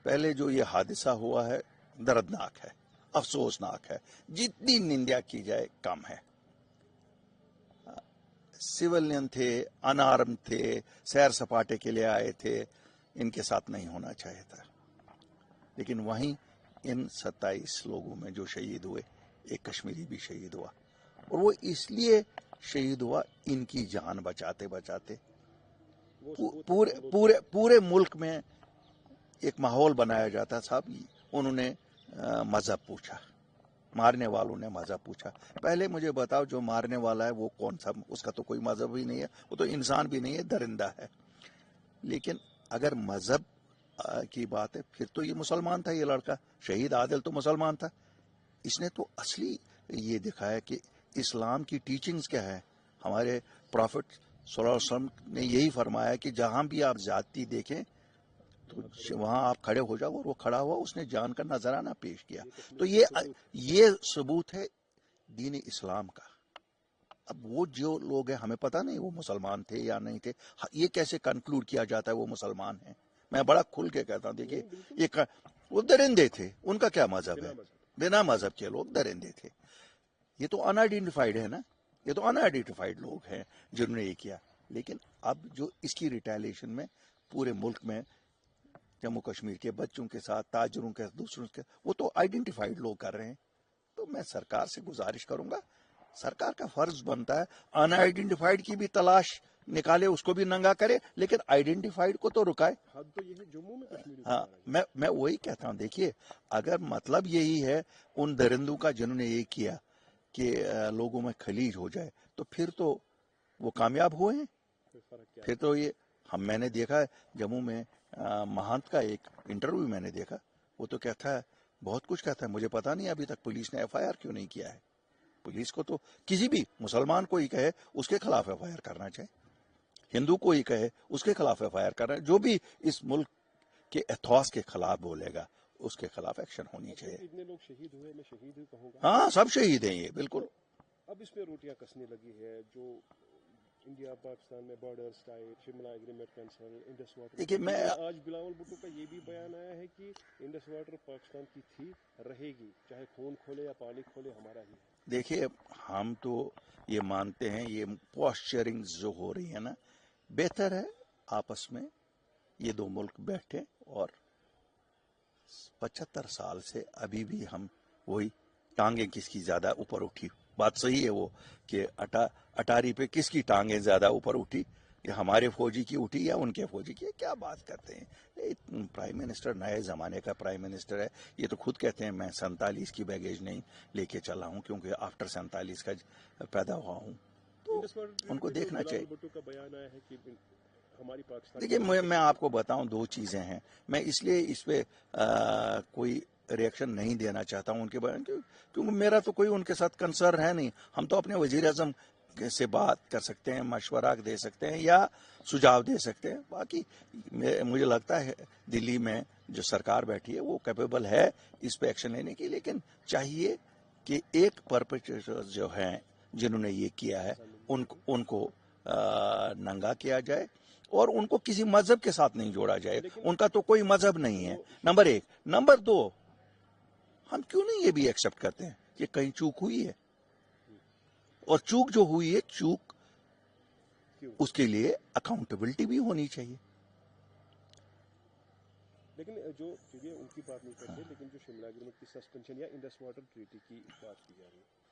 پہلے جو یہ حادثہ ہوا ہے دردناک ہے، افسوسناک ہے، جتنی نندیا کی جائے کم ہے۔ سویلین تھے، ان آرم تھے، سیر سپاٹے کے لیے آئے تھے، ان کے ساتھ نہیں ہونا چاہیے تھا۔ لیکن وہیں ان 27 لوگوں میں جو شہید ہوئے، ایک کشمیری بھی شہید ہوا، اور وہ اس لیے شہید ہوا ان کی جان بچاتے بچاتے۔ پورے ملک میں ایک ماحول بنایا جاتا صاحب، انہوں نے مذہب پوچھا، مارنے والوں نے مذہب پوچھا۔ پہلے مجھے بتاؤ جو مارنے والا ہے وہ کون سا، اس کا تو کوئی مذہب ہی نہیں ہے، وہ تو انسان بھی نہیں ہے، درندہ ہے۔ لیکن اگر مذہب کی بات ہے پھر تو یہ مسلمان تھا، یہ لڑکا شہید عادل تو مسلمان تھا۔ اس نے تو اصلی یہ دکھایا کہ اسلام کی ٹیچنگز کیا ہے۔ ہمارے پروفٹ صلی اللہ علیہ وسلم نے یہی فرمایا کہ جہاں بھی آپ زیادتی دیکھیں تو وہاں آپ کھڑے ہو جاؤ، اور وہ کھڑا ہوا، اس نے جان کا نذرانہ پیش کیا۔ تو یہ ثبوت ہے دین اسلام کا۔ اب وہ جو لوگ ہیں ہمیں پتہ نہیں وہ مسلمان تھے یا نہیں تھے، یہ کیسے کنکلوڈ کیا جاتا ہے وہ مسلمان ہیں؟ میں بڑا کھل کے کہتا ہوں، دیکھیے یہ وہ درندے تھے، ان کا کیا مذہب ہے؟ بنا مذہب کے لوگ درندے تھے۔ یہ تو ان آئیڈینٹیفائڈ ہے نا، یہ تو ان آئیڈینٹیفائڈ لوگ ہیں جنہوں نے یہ کیا۔ لیکن اب جو اس کی ریٹیلیشن میں پورے ملک میں جموں کشمیر کے بچوں کے ساتھ، تاجروں کے، دوسروں کے، وہ تو آئیڈینٹیفائڈ لوگ کر رہے ہیں۔ تو میں سرکار سے گزارش کروں گا، سرکار کا فرض بنتا ہے ان آئیڈینٹیفائڈ کی بھی تلاش نکالے، اس کو بھی ننگا کرے، لیکن آئیڈینٹیفائڈ کو تو رکائے۔ ہاں، میں وہی کہتا ہوں، دیکھیے اگر مطلب یہی ہے ان درندوں کا جنہوں نے یہ کیا کہ لوگوں میں خلیج ہو جائے، تو پھر تو وہ کامیاب ہوئے ہیں۔ پھر تو یہ میں نے دیکھا جموں میں مہانت کا ایک انٹرویو میں نے دیکھا، وہ تو کہتا ہے بہت کچھ کہتا ہے، مجھے پتا نہیں ابھی تک پولیس نے ایف آئی آر کیوں نہیں کیا ہے۔ پولیس کو تو کسی بھی مسلمان کو ہی کہے اس کے خلاف ایف آئی آر کرنا چاہیے، ہندو کو ہی کہے اس کے خلاف ایف آئی آر کرنا، جو بھی اس ملک کے ایتھوس کے خلاف بولے گا اس کے خلاف ایکشن ہونی چاہیے۔ اتنے لوگ شہید ہوئے، میں شہید ہی کہوں گا۔ ہاں سب شہید ہیں یہ، بالکل۔ اب اس میں روٹیاں کسنے لگی ہے، جو انڈیا پاکستان میں borders tight, Shimla agreement cancel, Indus water. دیکھیے میں آج بلاول بھٹو کا یہ بھی بیان آیا ہے کہ انڈس واٹر پاکستان کی تھی، رہے گی، چاہے خون کھولے یا پانی کھولے، ہمارا ہی ہے۔ دیکھیے ہم تو یہ مانتے ہیں یہ پوسچرنگ جو ہو رہی ہے نا، بہتر ہے آپس میں یہ دو ملک بیٹھے، اور 75 سال سے ابھی بھی ہم وہی ٹانگیں کس کی زیادہ اوپر اٹھی، بات صحیح ہے وہ کہ اٹاری پہ کس کی ٹانگیں زیادہ اوپر اٹھی، کہ ہمارے فوجی کی اٹھی یا ان کے فوجی کی؟ کیا بات کرتے ہیں؟ پرائم منسٹر نئے زمانے کا پرائم منسٹر ہے، یہ تو خود کہتے ہیں میں 47 کی بیگیج نہیں لے کے چلا ہوں کیونکہ آفٹر 47 کا پیدا ہوا ہوں۔ تو ان کو دیکھنا چاہیے۔ بھٹو کا بیان آیا ہے کہ ہماری پاکستان، دیکھیے میں آپ کو بتاؤں دو چیزیں ہیں، میں اس لیے اس پہ کوئی ریئیکشن نہیں دینا چاہتا ہوں ان کے بارے میں، کیونکہ میرا تو کوئی ان کے ساتھ کنسرن ہے نہیں۔ ہم تو اپنے وزیر اعظم سے بات کر سکتے ہیں، مشورہ دے سکتے ہیں یا سجھاؤ دے سکتے ہیں۔ باقی مجھے لگتا ہے دلی میں جو سرکار بیٹھی ہے وہ کیپیبل ہے اس پہ ایکشن لینے کی، لیکن چاہیے کہ ایک پرپیٹریٹر جو ہیں جنہوں نے یہ کیا ہے ان کو ننگا کیا جائے، اور ان کو کسی مذہب کے ساتھ نہیں جوڑا جائے، ان کا تو کوئی مذہب نہیں ہے، نمبر ایک۔ نمبر دو، ہم کیوں نہیں یہ بھی ایکسپٹ کرتے ہیں کہ کہیں چوک ہوئی ہے، اور چوک جو ہوئی ہے، چوک اس کے لیے اکاؤنٹیبلٹی بھی ہونی چاہیے۔ لیکن جو چیزیں ان کی بات نہیں کرتے، لیکن جو شملہ ایگریمنٹ کی سسپینشن یا انڈس واٹر ٹریٹی کی بات کی جا رہی ہے،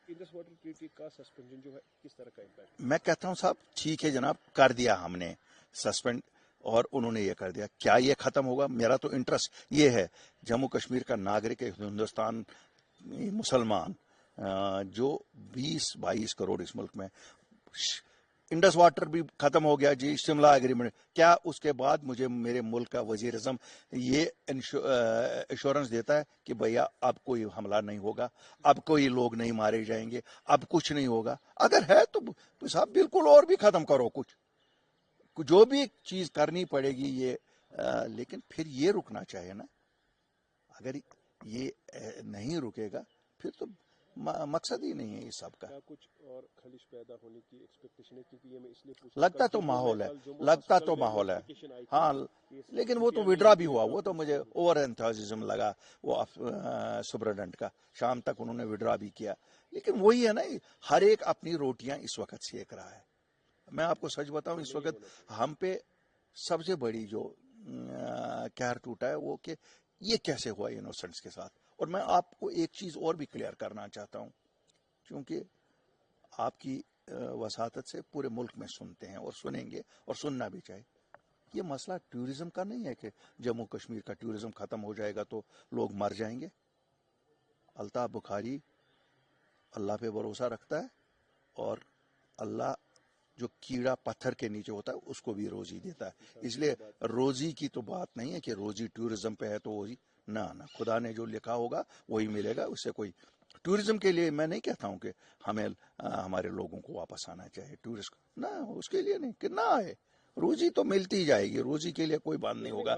انڈس واٹر ٹریٹی کا سسپینشن جو ہے کس طرح کا امپیکٹ؟ میں کہتا ہوں صاحب ٹھیک ہے جناب، کر دیا ہم نے سسپینڈ، اور انہوں نے یہ کر دیا، کیا یہ ختم ہوگا؟ میرا تو انٹرسٹ یہ ہے جموں کشمیر کا ناگرک ہندوستان مسلمان جو 20-22 کروڑ اس ملک میں، انڈس واٹر بھی ختم ہو گیا جی، شملہ ایگریمنٹ، کیا اس کے بعد مجھے میرے ملک کا وزیر اعظم یہ ایشورنس دیتا ہے کہ بھیا اب کوئی حملہ نہیں ہوگا، اب کوئی لوگ نہیں مارے جائیں گے، اب کچھ نہیں ہوگا؟ اگر ہے تو صاحب بالکل اور بھی ختم کرو، کچھ جو بھی چیز کرنی پڑے گی یہ، لیکن پھر یہ رکنا چاہیے نا۔ اگر یہ نہیں رکے گا پھر تو مقصد ہی نہیں ہے اس سب کا. کیا کچھ اور خلش پیدا ہونے کی ایکسپیکٹیشن ہے؟ کیونکہ یہ میں اس لیے پوچھ لگتا تو ماحول ہے، لگتا تو ماحول ہے ہاں، لیکن وہ تو وڈرا بھی ہوا. وہ تو مجھے اوور انتھوزیزم لگا وہ سپرڈنٹ کا. شام تک انہوں نے وڈرا بھی کیا. لیکن وہی ہے نا، ہر ایک اپنی روٹیاں اس وقت سیک رہا ہے. میں آپ کو سچ بتاؤں، اس وقت ہم پہ سب سے بڑی جو کہر ٹوٹا ہے وہ کہ یہ کیسے ہوا انوسنٹس کے ساتھ. اور میں آپ کو ایک چیز اور بھی کلیئر کرنا چاہتا ہوں، کیونکہ آپ کی وساطت سے پورے ملک میں سنتے ہیں اور سنیں گے اور سننا بھی چاہیے. یہ مسئلہ ٹورزم کا نہیں ہے کہ جموں کشمیر کا ٹورزم ختم ہو جائے گا تو لوگ مر جائیں گے. الطاف بخاری اللہ پہ بھروسہ رکھتا ہے، اور اللہ جو کیڑا پتھر کے نیچے ہوتا ہے اس کو بھی روزی دیتا ہے. اس لیے روزی کی تو بات نہیں ہے کہ روزی ٹورزم پہ ہے تو وہی نہ خدا نے جو لکھا ہوگا وہی ملے گا. اس سے کوئی ٹورزم کے لیے میں نہیں کہتا ہوں کہ ہمیں ہمارے لوگوں کو واپس آنا چاہیے ٹورسٹ نہ، اس کے لیے نہیں کہ نہ آئے. روزی تو ملتی ہی جائے گی، روزی کے لیے کوئی بات نہیں ہوگا.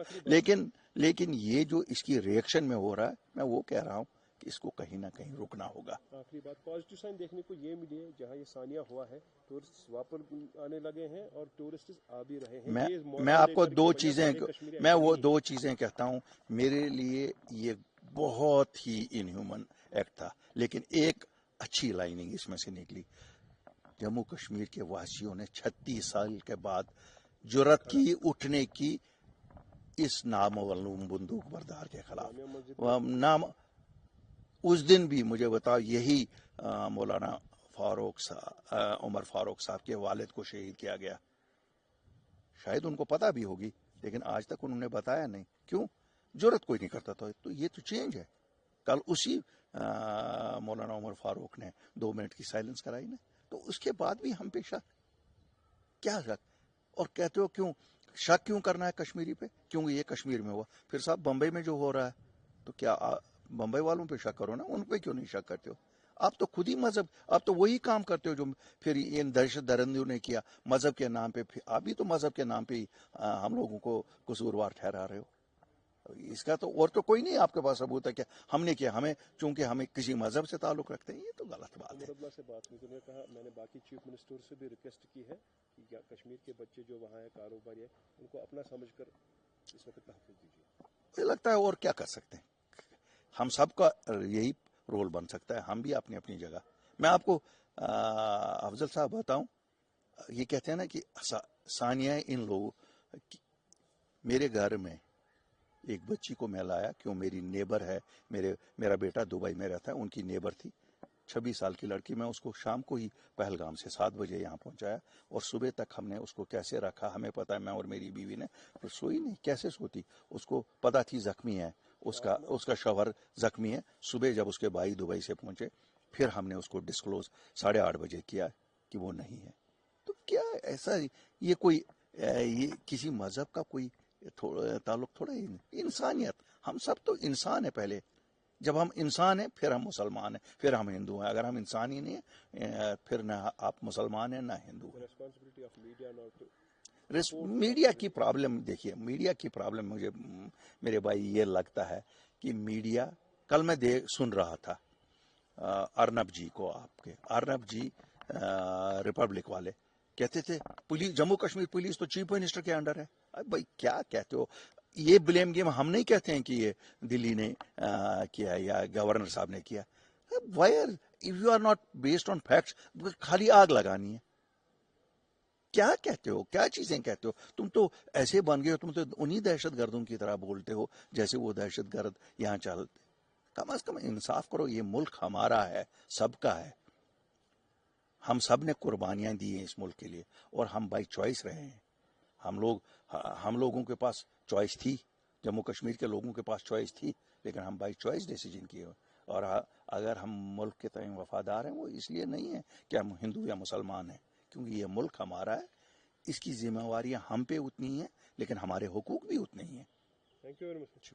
لیکن یہ جو اس کی ریئیکشن میں ہو رہا ہے، میں وہ کہہ رہا ہوں کہ اس کو کہیں نہ کہیں رکنا ہوگا. آخری بات، پازیٹیو سائن دیکھنے کو یہ ملی ہے جہاں یہ ثانیہ ہوا ہے، ٹورسٹ واپس آنے لگے ہیں اور ٹورسٹ آ بھی رہے ہیں. میں آپ کو دو چیزیں کہتا ہوں. میرے لیے یہ بہت ہی انہیومن ایکٹ تھا، لیکن ایک اچھی لائننگ اس میں سے نکلی. جموں کشمیر کے واسیوں نے 36 سال کے بعد جرأت کی اٹھنے کی اس نامعلوم بندوق بردار کے خلاف. اس دن بھی مجھے بتاؤ، یہی مولانا عمر فاروق صاحب کے والد کو شہید کیا گیا. شاید ان کو پتا بھی ہوگی، لیکن آج تک انہوں نے بتایا نہیں. کیوں؟ جرأت کوئی نہیں کرتا تھا. تو یہ تو چینج ہے. کل اسی مولانا عمر فاروق نے 2 منٹ کی سائلنس کرائی نا. تو اس کے بعد بھی ہم پہ شک، کیا شک؟ اور کہتے ہو کیوں شک کیوں کرنا ہے کشمیری پہ؟ کیوں یہ کشمیر میں ہوا؟ پھر صاحب بمبئی میں جو ہو رہا ہے تو کیا بمبئی والوں پہ شک کرو نا، ان پہ کیوں نہیں شک کرتے ہو؟ آپ تو خود ہی مذہب، آپ تو وہی کام کرتے ہو جو پھر ان دہشت گردوں نے کیا مذہب کے نام پہ. آپ بھی تو مذہب کے نام پہ ہی ہم لوگوں کو قصوروار ٹھہرا رہے ہو. اس کا تو اور تو کوئی نہیں آپ کے پاس ثبوت ہے کہ ہم نے کیا. ہمیں چونکہ ہمیں کسی مذہب سے تعلق رکھتے ہیں، یہ تو غلط بات ہے. عمر عبداللہ سے بات ہوئی تو انہوں نے کہا میں نے باقی چیف منسٹر سے بھی ریکویسٹ کی ہے کہ کشمیر کے بچے جو وہاں ہیں کاروباری ہیں ان کو اپنا سمجھ کر اس وقت تحفظ دیجیے. مجھے لگتا ہے اور کیا کر سکتے ہیں، ہم سب کا یہی رول بن سکتا ہے. ہم بھی اپنی اپنی جگہ. میں آپ کو افضل صاحب بتاؤں، یہ کہتے ہیں نا کہ ثانیہ ان لوگوں، میرے گھر میں ایک بچی کو میں لایا، کیوں میری نیبر ہے. میرا بیٹا دبئی میں رہتا ہے، ان کی نیبر تھی 26 سال کی لڑکی. میں اس کو شام کو ہی پہلگام سے 7 بجے یہاں پہنچایا، اور صبح تک ہم نے اس کو کیسے رکھا ہمیں پتا ہے. میں اور میری بیوی نے سوئی نہیں. کیسے سوتی؟ اس کو پتا تھی زخمی ہے، اس کا شوہر زخمی ہے. صبح جب اس کے بھائی دبئی سے پہنچے، پھر ہم نے اس کو ڈسکلوز 8:30 بجے کیا کہ وہ نہیں ہے. تو کیا ایسا یہ کوئی یہ کسی مذہب کا کوئی تعلق تھوڑا ہی. انسانیت، ہم سب تو انسان ہیں. پہلے جب ہم انسان ہیں پھر ہم مسلمان ہیں، پھر ہم ہندو ہیں. اگر ہم انسان ہی نہیں ہیں پھر نہ آپ مسلمان ہیں نہ ہندو ہیں. Responsibility of media not media کی پرابلم دیکھیے، میڈیا کی پرابلم مجھے میرے بھائی یہ لگتا ہے کہ میڈیا، کل میں سن رہا تھا ارنب جی کو، آپ کے ارنب جی ریپبلک والے کہتے تھے پولیس، جموں کشمیر پولیس تو چیف منسٹر کے انڈر ہے. بھائی کیا کہتے ہو؟ یہ بلیم گیم ہم نہیں کہتے ہیں کہ یہ دلی نے کیا یا گورنر صاحب نے کیا. Wire if you are not based on facts, خالی آگ لگانی ہے. کیا کہتے ہو؟ کیا چیزیں کہتے ہو؟ تم تو ایسے بن گئے ہو، تم تو انہی دہشت گردوں کی طرح بولتے ہو جیسے وہ دہشت گرد یہاں چلتے. کم از کم انصاف کرو. یہ ملک ہمارا ہے، سب کا ہے. ہم سب نے قربانیاں دی ہیں اس ملک کے لیے، اور ہم بائی چوائس رہے ہیں. ہم لوگوں کے پاس چوائس تھی، جموں کشمیر کے لوگوں کے پاس چوائس تھی، لیکن ہم بائی چوائس ڈیسیجن کیے. اور اگر ہم ملک کے تئیں وفادار ہیں، وہ اس لیے نہیں ہے کہ ہم ہندو یا مسلمان ہیں، کیونکہ یہ ملک ہمارا ہے. اس کی ذمہ داریاں ہم پہ اتنی ہیں، لیکن ہمارے حقوق بھی اتنے ہی ہیں. Thank you very much.